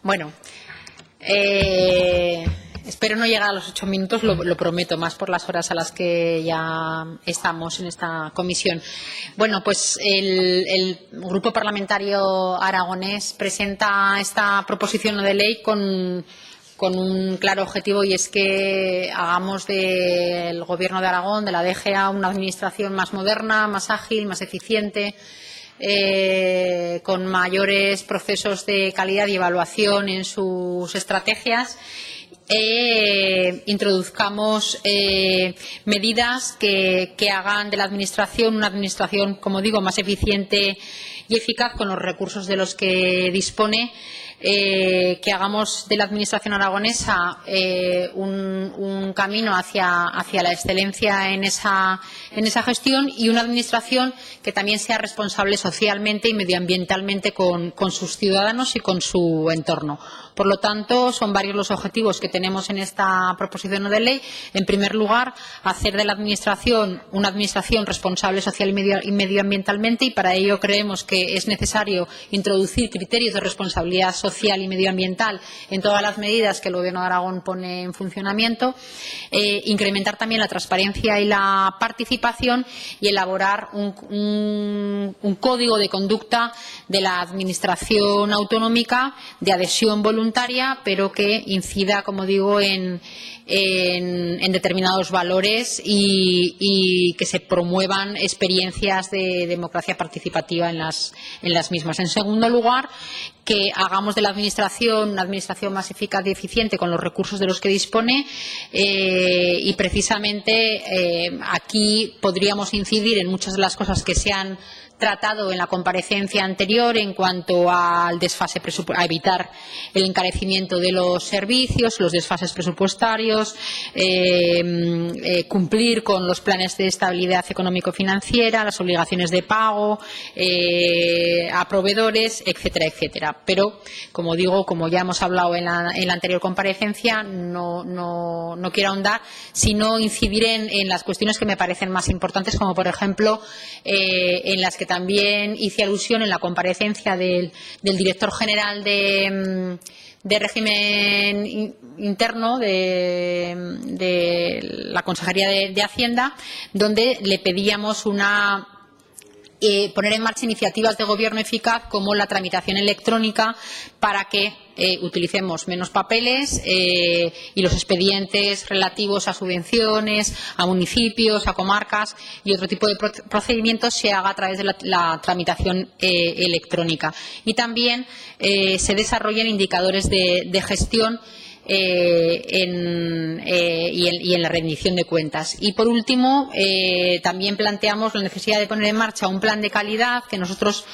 Bueno, espero no llegar a los 8 minutos, lo prometo, más por las horas a las que ya estamos en esta comisión. Bueno, pues el Grupo Parlamentario Aragonés presenta esta proposición de ley con un claro objetivo, y es que hagamos del Gobierno de Aragón, de la DGA, una administración más moderna, más ágil, más eficiente, con mayores procesos de calidad y evaluación en sus estrategias. Introduzcamos medidas que hagan de la Administración una Administración, como digo, más eficiente y eficaz con los recursos de los que dispone, que hagamos de la Administración aragonesa un camino hacia la excelencia en esa gestión, y una Administración que también sea responsable socialmente y medioambientalmente con sus ciudadanos y con su entorno. Por lo tanto, son varios los objetivos que tenemos en esta proposición de ley. En primer lugar, hacer de la Administración una Administración responsable social y medioambientalmente, y para ello creemos que es necesario introducir criterios de responsabilidad social y medioambiental en todas las medidas que el Gobierno de Aragón pone en funcionamiento, incrementar también la transparencia y la participación, y elaborar un código de conducta de la Administración autonómica de adhesión voluntaria, pero que incida, como digo, en determinados valores, y que se promuevan experiencias de democracia participativa en las mismas. En segundo lugar, que hagamos de la Administración una Administración más eficaz y eficiente con los recursos de los que dispone, y precisamente aquí podríamos incidir en muchas de las cosas que se han tratado en la comparecencia anterior en cuanto al desfase a evitar el encarecimiento de los servicios, los desfases presupuestarios, cumplir con los planes de estabilidad económico-financiera, las obligaciones de pago a proveedores, etcétera, etcétera. Pero, como digo, como ya hemos hablado en la anterior comparecencia, no quiero ahondar, sino incidir en las cuestiones que me parecen más importantes, como por ejemplo en las que también hice alusión en la comparecencia del director general de régimen interno de la Consejería de Hacienda, donde le pedíamos poner en marcha iniciativas de gobierno eficaz, como la tramitación electrónica, para que utilicemos menos papeles, y los expedientes relativos a subvenciones, a municipios, a comarcas y otro tipo de procedimientos se haga a través de la tramitación electrónica. Y también se desarrollen indicadores de gestión y en la rendición de cuentas. Y por último, también planteamos la necesidad de poner en marcha un plan de calidad, que nosotros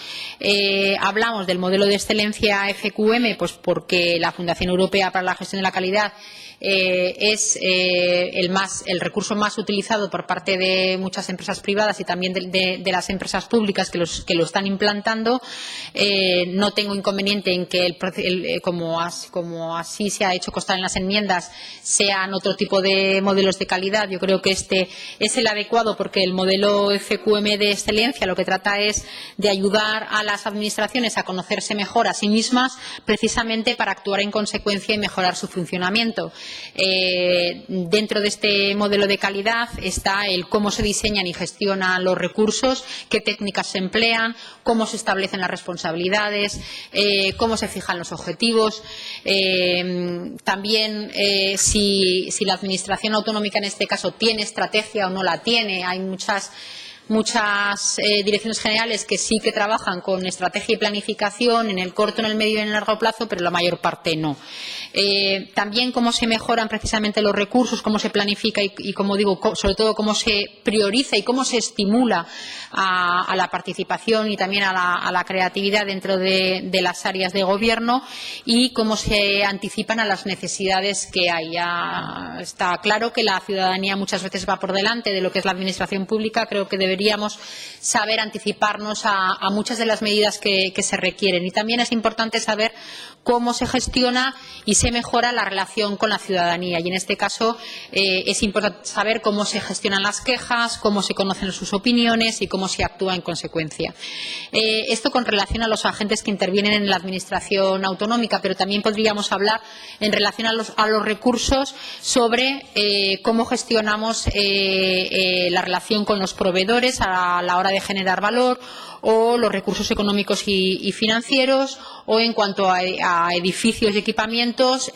hablamos del modelo de excelencia FQM, pues porque la Fundación Europea para la Gestión de la Calidad es el recurso más utilizado por parte de muchas empresas privadas y también de las empresas públicas que lo están implantando. No tengo inconveniente en que como así se ha hecho constar en las enmiendas, sean otro tipo de modelos de calidad. Yo creo que este es el adecuado, porque el modelo FQM de excelencia lo que trata es de ayudar a las administraciones a conocerse mejor a sí mismas, precisamente para actuar en consecuencia y mejorar su funcionamiento. Dentro de este modelo de calidad está el cómo se diseñan y gestionan los recursos, qué técnicas se emplean, cómo se establecen las responsabilidades, cómo se fijan los objetivos. También si la Administración autonómica en este caso tiene estrategia o no la tiene. Hay muchas direcciones generales que sí que trabajan con estrategia y planificación en el corto, en el medio y en el largo plazo, pero la mayor parte no. También cómo se mejoran precisamente los recursos, cómo se planifica y como digo, sobre todo cómo se prioriza y cómo se estimula a la participación y también a la creatividad dentro de las áreas de gobierno, y cómo se anticipan a las necesidades que hay. Ya está claro que la ciudadanía muchas veces va por delante de lo que es la administración pública. Creo que deberíamos saber anticiparnos a muchas de las medidas que se requieren. Y también es importante saber cómo se gestiona y se mejora la relación con la ciudadanía. Y en este caso es importante saber cómo se gestionan las quejas, cómo se conocen sus opiniones y cómo se actúa en consecuencia. Esto con relación a los agentes que intervienen en la Administración autonómica, pero también podríamos hablar en relación a los recursos sobre cómo gestionamos la relación con los proveedores a la hora de generar valor, o los recursos económicos y financieros, o en cuanto a edificios y equipamientos,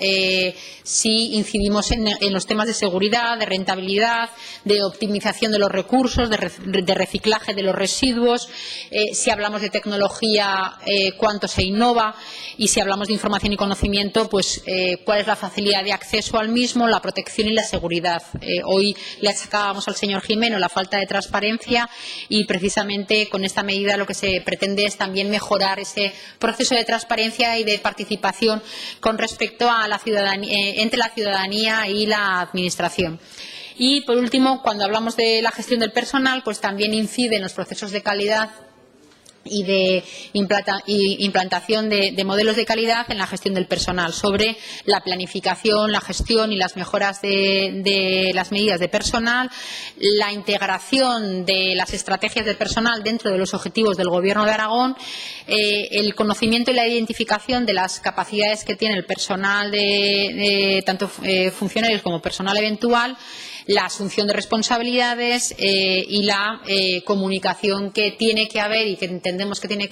si incidimos en los temas de seguridad, de rentabilidad, de optimización de los recursos, de reciclaje de los residuos, si hablamos de tecnología, cuánto se innova, y si hablamos de información y conocimiento, pues cuál es la facilidad de acceso al mismo, la protección y la seguridad. Hoy le achacábamos al señor Gimeno la falta de transparencia, y precisamente con esta medida lo que se pretende es también mejorar ese proceso de transparencia y de participación con respecto a la ciudadanía, entre la ciudadanía y la Administración. Y, por último, cuando hablamos de la gestión del personal, pues también incide en los procesos de calidad y de implantación de modelos de calidad en la gestión del personal, sobre la planificación, la gestión y las mejoras de las medidas de personal, la integración de las estrategias del personal dentro de los objetivos del Gobierno de Aragón, el conocimiento y la identificación de las capacidades que tiene el personal tanto funcionarios como personal eventual, la asunción de responsabilidades y la comunicación que tiene que haber y que entendemos que tiene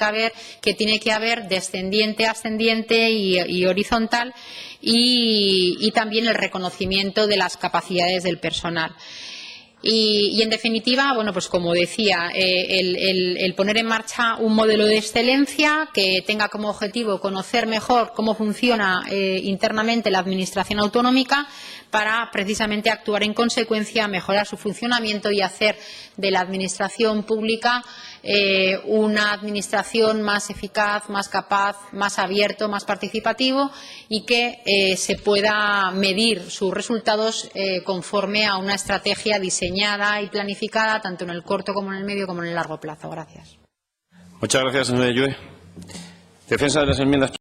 que haber descendiente, ascendiente y horizontal, y también el reconocimiento de las capacidades del personal. Y en definitiva, bueno, pues como decía, el poner en marcha un modelo de excelencia que tenga como objetivo conocer mejor cómo funciona internamente la Administración autonómica, para precisamente actuar en consecuencia, mejorar su funcionamiento y hacer de la Administración pública una Administración más eficaz, más capaz, más abierto, más participativo, y que se pueda medir sus resultados conforme a una estrategia diseñada y planificada tanto en el corto como en el medio como en el largo plazo. Gracias. Muchas gracias, señora Yue. Defensa de las enmiendas.